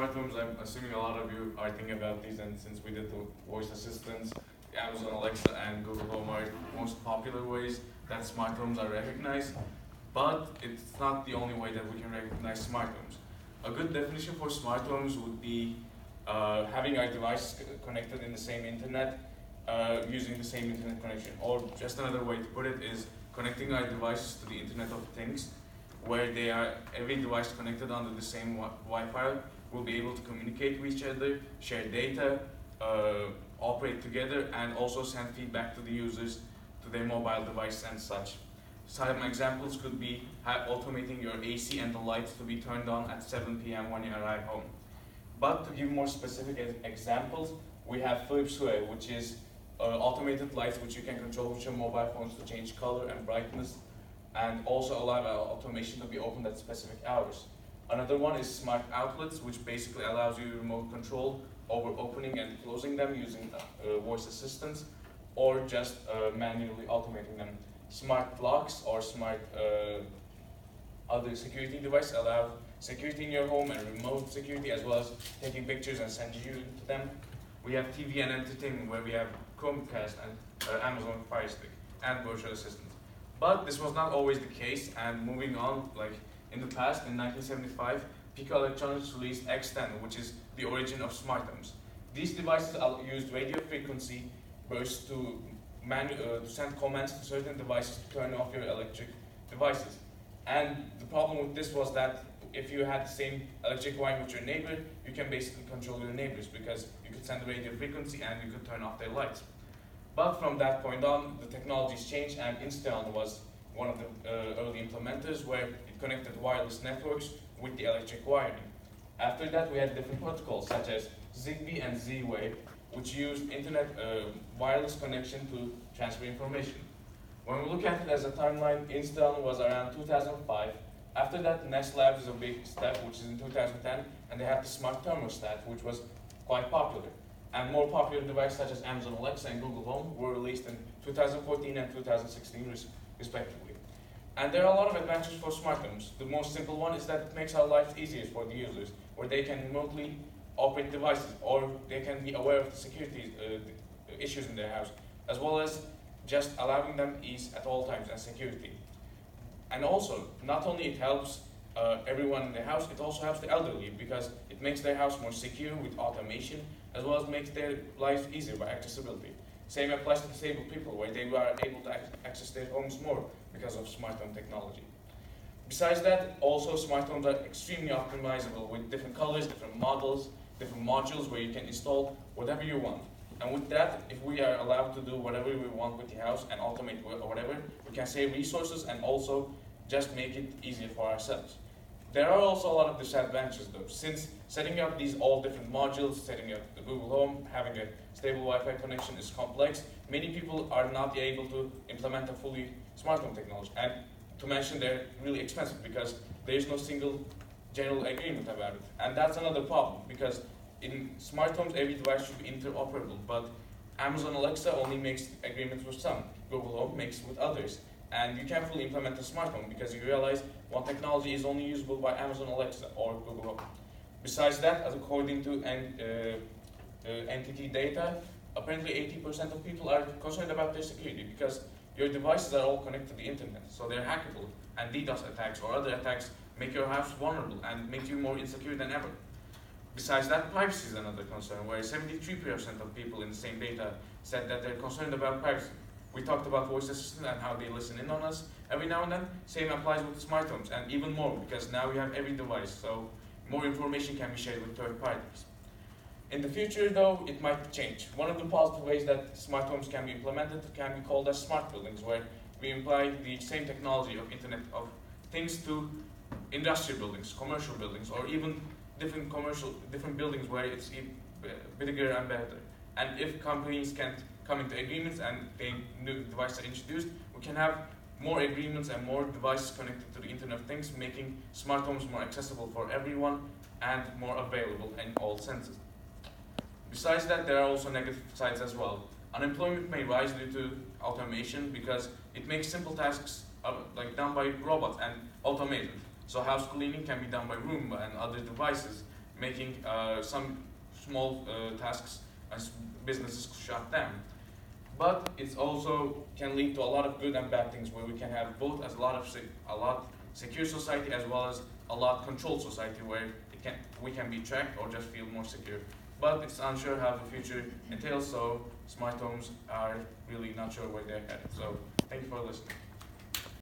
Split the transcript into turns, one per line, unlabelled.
smart homes, I'm assuming a lot of you are thinking about these, and since we did the voice assistants, Amazon Alexa and Google Home are most popular ways that smart homes are recognized. But it's not the only way that we can recognize smart homes. A good definition for smart homes would be having our devices connected in the same internet, using the same internet connection. Or just another way to put it is connecting our devices to the Internet of Things, where they are every device connected under the same Wi-Fi will be able to communicate with each other, share data, operate together, and also send feedback to the users to their mobile device and such. Some examples could be automating your AC and the lights to be turned on at 7 p.m. when you arrive home. But to give more specific examples, we have Philips Hue, which is automated lights which you can control with your mobile phones to change color and brightness, and also allow automation to be opened at specific hours. Another one is smart outlets, which basically allows you remote control over opening and closing them using voice assistants, or just manually automating them. Smart locks or smart other security devices allow security in your home and remote security, as well as taking pictures and sending you to them. We have TV and entertainment, where we have Chromecast and Amazon Fire Stick and virtual assistants. But this was not always the case, and moving on, like in the past, in 1975, Pico Electronics released X10, which is the origin of smart homes. These devices used radio frequency bursts to send commands to certain devices to turn off your electric devices. And the problem with this was that if you had the same electric wiring with your neighbor, you can basically control your neighbors, because you could send the radio frequency and you could turn off their lights. But from that point on, the technologies changed, and Insteon was one of the early implementers, where it connected wireless networks with the electric wiring. After that, we had different protocols such as Zigbee and Z-Wave, which used internet wireless connection to transfer information. When we look at it as a timeline, Insteon was around 2005. After that, Nest Labs is a big step, which is in 2010, and they had the smart thermostat, which was quite popular. And more popular devices such as Amazon Alexa and Google Home were released in 2014 and 2016 respectively. And there are a lot of advantages for smart homes. The most simple one is that it makes our lives easier for the users, where they can remotely operate devices, or they can be aware of the security issues in their house, as well as just allowing them ease at all times and security. And also, not only it helps everyone in the house, it also helps the elderly, because it makes their house more secure with automation, as well as makes their lives easier by accessibility. Same applies to disabled people, where they are able to access their homes more because of smart home technology. Besides that, also smart homes are extremely optimizable with different colors, different models, different modules, where you can install whatever you want. And with that, if we are allowed to do whatever we want with the house and automate whatever, we can save resources and also just make it easier for ourselves. There are also a lot of disadvantages though, since setting up these all different modules, setting up the Google Home, having a stable Wi-Fi connection is complex. Many people are not able to implement a fully smart home technology. And to mention, they're really expensive, because there is no single general agreement about it. And that's another problem, because in smart homes, every device should be interoperable, but Amazon Alexa only makes agreements with some. Google Home makes with others. And you can't fully implement a smart home, because you realize one technology is only usable by Amazon Alexa or Google Home. Besides that, according to NTT data, apparently 80% of people are concerned about their security, because your devices are all connected to the internet, so they're hackable, and DDoS attacks or other attacks make your house vulnerable and make you more insecure than ever. Besides that, privacy is another concern, where 73% of people in the same data said that they're concerned about privacy. We talked about voice assistants and how they listen in on us every now and then. Same applies with smart homes, and even more, because now we have every device, so more information can be shared with third parties. In the future though, it might change. One of the positive ways that smart homes can be implemented can be called as smart buildings, where we apply the same technology of Internet of Things to industrial buildings, commercial buildings, or even different buildings where it's bigger and better. And if companies can come into agreements and new devices are introduced, we can have more agreements and more devices connected to the Internet of Things, making smart homes more accessible for everyone and more available in all senses. Besides that, there are also negative sides as well. Unemployment may rise due to automation, because it makes simple tasks done by robots and automated. So house cleaning can be done by Roomba and other devices, making some small tasks as businesses shut down. But it's also can lead to a lot of good and bad things where we can have both as a lot secure society as well as a lot controlled society where we can be tracked or just feel more secure. But it's unsure how the future entails, so smart homes are really not sure where they're headed. So thank you for listening.